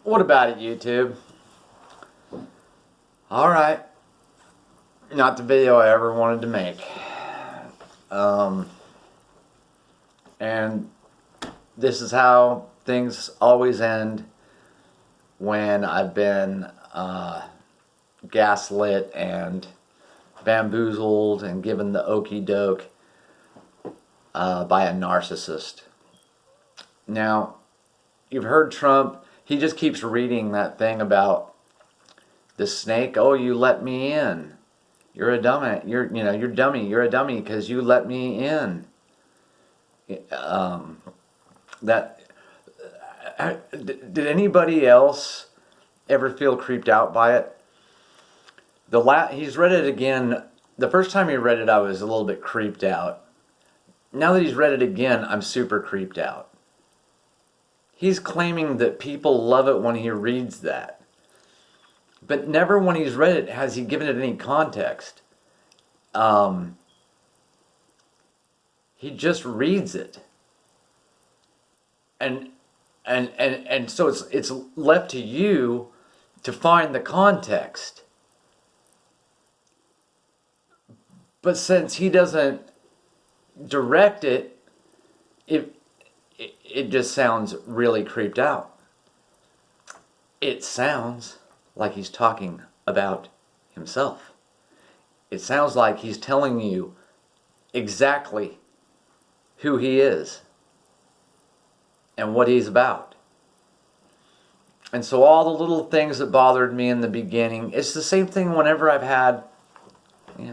What about it, YouTube? Alright. Not the video I ever wanted to make. And this is how things always end when I've been gaslit and bamboozled and given the okie doke by a narcissist. Now, you've heard Trump. He just keeps reading that thing about the snake. Oh, you let me in. You're a dummy. You're dummy. You're a dummy because you let me in. Did anybody else ever feel creeped out by it? He's read it again. The first time he read it, I was a little bit creeped out. Now that he's read it again, I'm super creeped out. He's claiming that people love it when he reads that. But never when he's read it has he given it any context. He just reads it. And so it's left to you to find the context. But since he doesn't direct it, it just sounds really creeped out. It sounds like he's talking about himself. It sounds like he's telling you exactly who he is and what he's about. And so all the little things that bothered me in the beginning, it's the same thing whenever I've had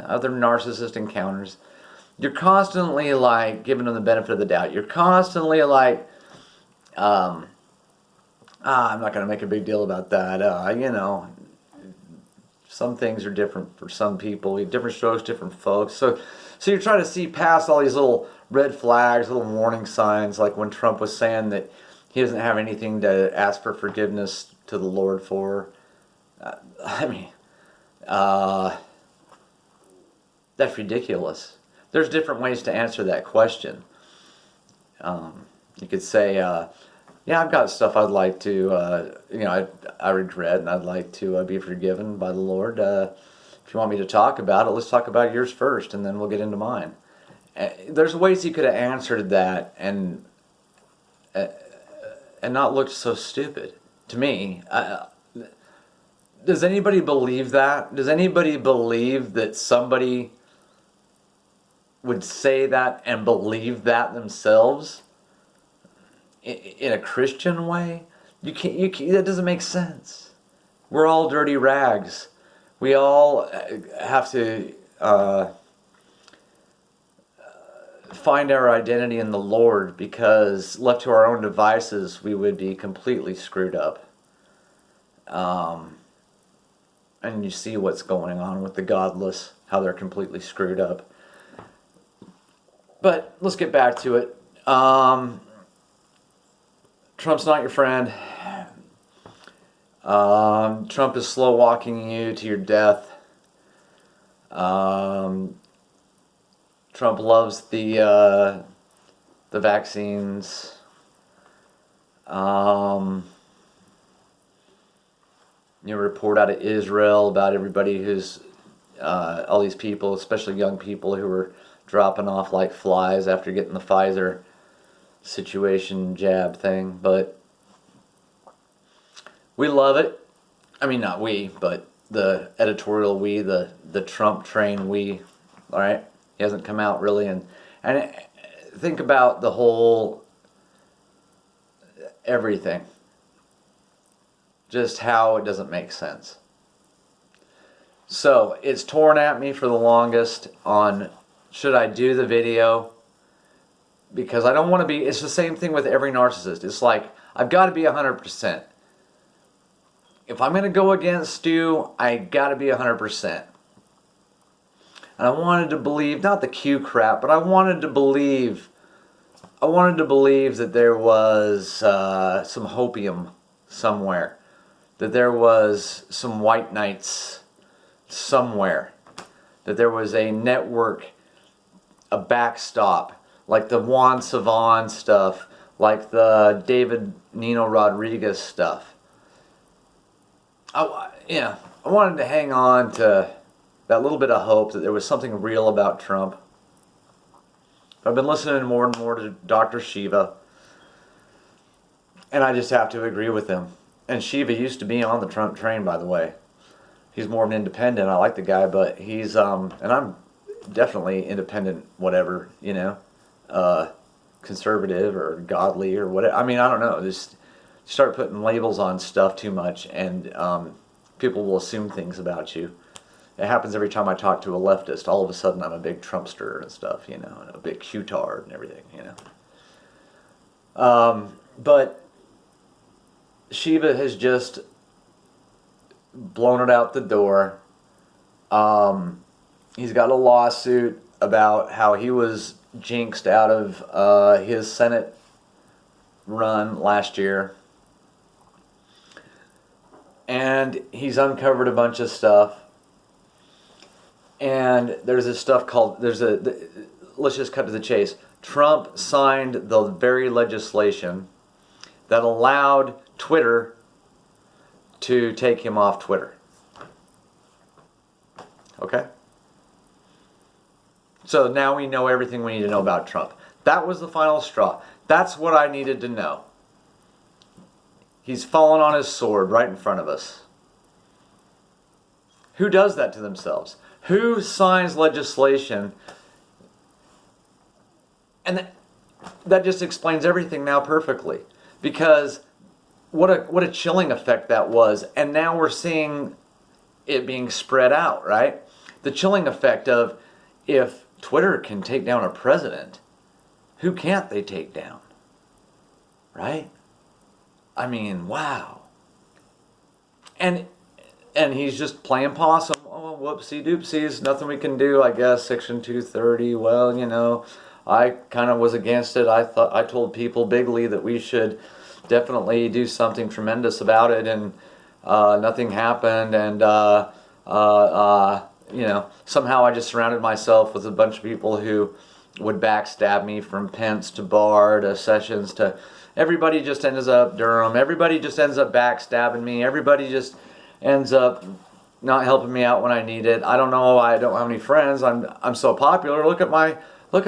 other narcissist encounters. You're constantly like giving them the benefit of the doubt. You're constantly like, I'm not going to make a big deal about that. Some things are different for some people. Different strokes, different folks. So you're trying to see past all these little red flags, little warning signs, like when Trump was saying that he doesn't have anything to ask for forgiveness to the Lord for. That's ridiculous. There's different ways to answer that question. You could say, I've got stuff I'd like to, I regret, and I'd like to be forgiven by the Lord. If you want me to talk about it, let's talk about yours first, and then we'll get into mine. There's ways you could have answered that and not looked so stupid to me. Does anybody believe that? Does anybody believe that somebody would say that and believe that themselves in a Christian way? You can't. That doesn't make sense. We're all dirty rags. We all have to find our identity in the Lord, because left to our own devices, we would be completely screwed up. And you see what's going on with the godless, how they're completely screwed up. But let's get back to it. Trump's not your friend. Trump is slow walking you to your death. Trump loves the vaccines. Report out of Israel about everybody who's all these people, especially young people, who are dropping off like flies after getting the Pfizer situation jab thing. But we love it. I mean, not we, but the editorial we, the Trump train we. All right, he hasn't come out really, and think about the whole everything. Just how it doesn't make sense. So it's torn at me for the longest on should I do the video, because I don't want to be. It's the same thing with every narcissist. It's like I've got to be 100%. If I'm going to go against you, I got to be 100%. And I wanted to believe, not the Q crap, but I wanted to believe that there was some hopium somewhere. That there was some white knights somewhere. That there was a network, a backstop, like the Juan Savan stuff, like the David Nino Rodriguez stuff. Yeah, I wanted to hang on to that little bit of hope that there was something real about Trump. I've been listening more and more to Dr. Shiva, and I just have to agree with him. And Shiva used to be on the Trump train, by the way. He's more of an independent. I like the guy, but he's and I'm definitely independent, whatever, conservative or godly or whatever. I mean, I don't know. Just start putting labels on stuff too much, and people will assume things about you. It happens every time I talk to a leftist. All of a sudden, I'm a big Trumpster and stuff, and a big Q-tard and everything, But Shiva has just blown it out the door. He's got a lawsuit about how he was jinxed out of his Senate run last year. And he's uncovered a bunch of stuff. And there's this stuff called, let's just cut to the chase. Trump signed the very legislation that allowed Twitter to take him off Twitter. Okay? So now we know everything we need to know about Trump. That was the final straw. That's what I needed to know. He's fallen on his sword right in front of us. Who does that to themselves? Who signs legislation? And that just explains everything now perfectly. Because what a chilling effect that was. And now we're seeing it being spread out, right? The chilling effect of, if Twitter can take down a president, who can't they take down? Right? I mean, wow. And he's just playing possum. Oh, whoopsie doopsies, nothing we can do, I guess. Section 230. Well, I kind of was against it. I told people bigly that we should definitely do something tremendous about it, and nothing happened. And somehow I just surrounded myself with a bunch of people who would backstab me, from Pence to Barr to Sessions to everybody. Just ends up Durham. Everybody just ends up backstabbing me. Everybody just ends up not helping me out when I need it. I don't know. I don't have any friends. I'm so popular. Look at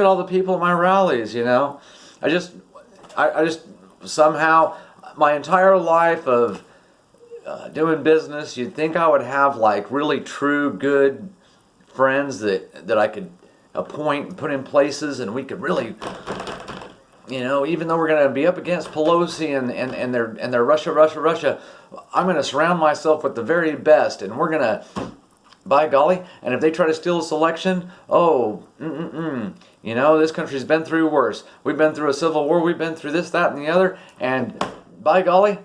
all the people at my rallies. I just somehow, my entire life of doing business, you'd think I would have like really true good friends that I could appoint and put in places, and we could really, even though we're going to be up against Pelosi and their Russia, I'm going to surround myself with the very best, and we're going to, by golly, and if they try to steal this election, this country's been through worse. We've been through a civil war, we've been through this, that, and the other, and by golly,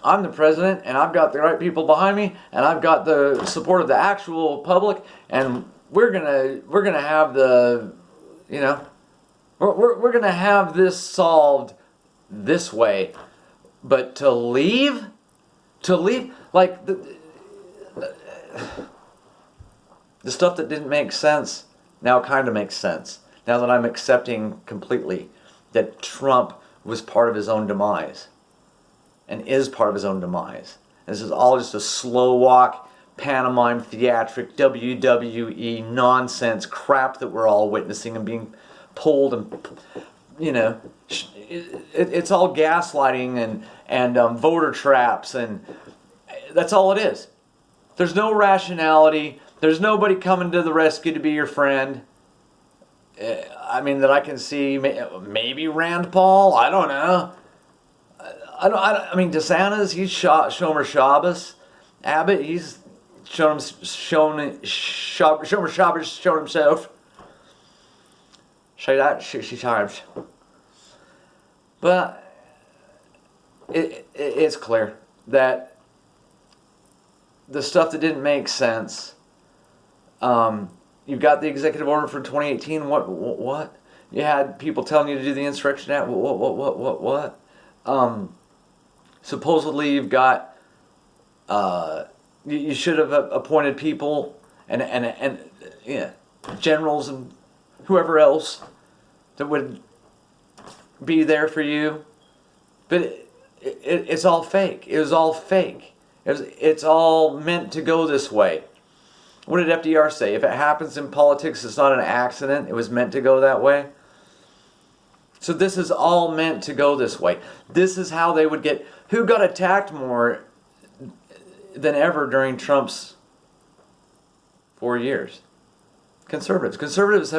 I'm the president, and I've got the right people behind me, and I've got the support of the actual public, and we're gonna have the, we're gonna have this solved this way. But to leave, like the stuff that didn't make sense now kind of makes sense. Now that I'm accepting completely that Trump was part of his own demise. And is part of his own demise. This is all just a slow walk, pantomime, theatric, WWE nonsense crap that we're all witnessing and being pulled, and it's all gaslighting and voter traps, and that's all it is. There's no rationality. There's nobody coming to the rescue to be your friend. That I can see. Maybe Rand Paul. I don't know. DeSantis, he's Shomer Shabbos. Abbott, he's shown himself. Say that 60 times. But it's clear that the stuff that didn't make sense, you've got the executive order for 2018. What? You had people telling you to do the Insurrection Act. What? Supposedly you've got, you should have appointed people and generals and whoever else that would be there for you. But it's all fake. It was all fake. It's all meant to go this way. What did FDR say? If it happens in politics, it's not an accident. It was meant to go that way. So this is all meant to go this way. This is how they would get... Who got attacked more than ever during Trump's 4 years? Conservatives. Conservatives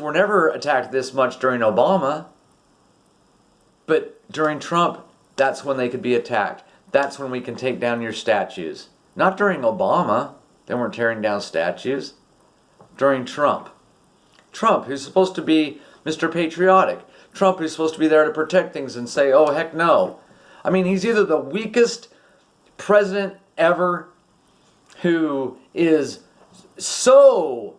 were never attacked this much during Obama. But during Trump, that's when they could be attacked. That's when we can take down your statues. Not during Obama. They weren't tearing down statues. During Trump. Trump, who's supposed to be Mr. Patriotic. Trump, who's supposed to be there to protect things and say, oh, heck no. I mean, he's either the weakest president ever, who is so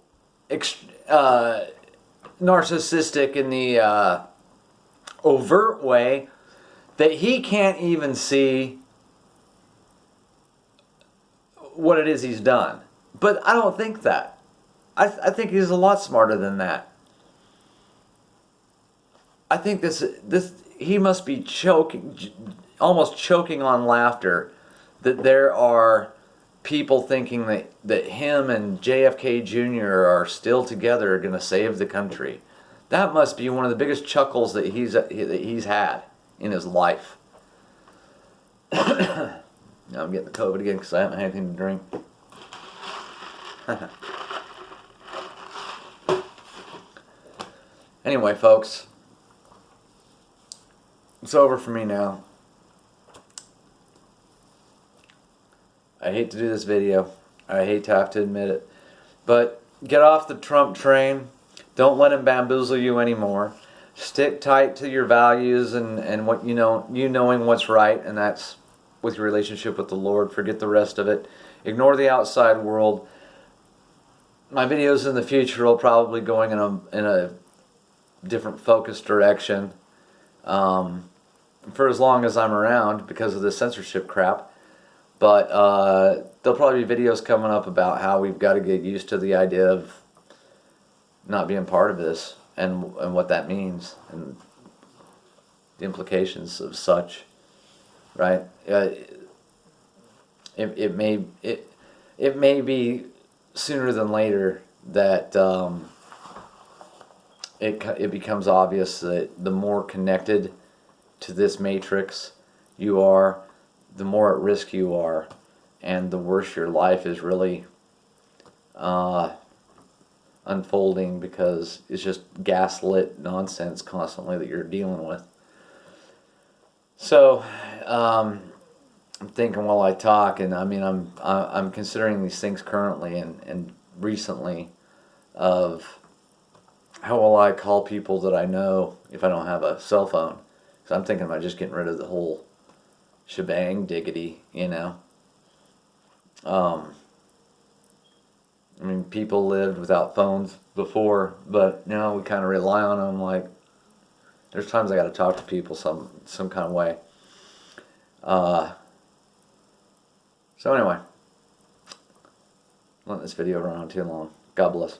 narcissistic in the overt way that he can't even see what it is he's done. But I don't think that. I think he's a lot smarter than that. I think he must be almost choking on laughter that there are people thinking that him and JFK Jr. are still together going to save the country. That must be one of the biggest chuckles that he's had in his life. Now I'm getting the COVID again because I haven't had anything to drink. Anyway, folks, it's over for me now. I hate to do this video. I hate to have to admit it. But get off the Trump train. Don't let him bamboozle you anymore. Stick tight to your values and what you knowing what's right, and that's with your relationship with the Lord. Forget the rest of it. Ignore the outside world. My videos in the future will probably going in a different focus direction for as long as I'm around because of the censorship crap. But there'll probably be videos coming up about how we've got to get used to the idea of not being part of this and what that means and the implications of such, right? It may be sooner than later that it becomes obvious that the more connected to this matrix you are, the more at risk you are, and the worse your life is really unfolding, because it's just gaslit nonsense constantly that you're dealing with. So I'm thinking while I talk, and I mean I'm considering these things currently and recently of how will I call people that I know if I don't have a cell phone? Because I'm thinking about just getting rid of the whole shebang diggity, you know. I mean, people lived without phones before, but now we kind of rely on them. Like, there's times I got to talk to people some kind of way. So anyway, don't let this video run on too long. God bless.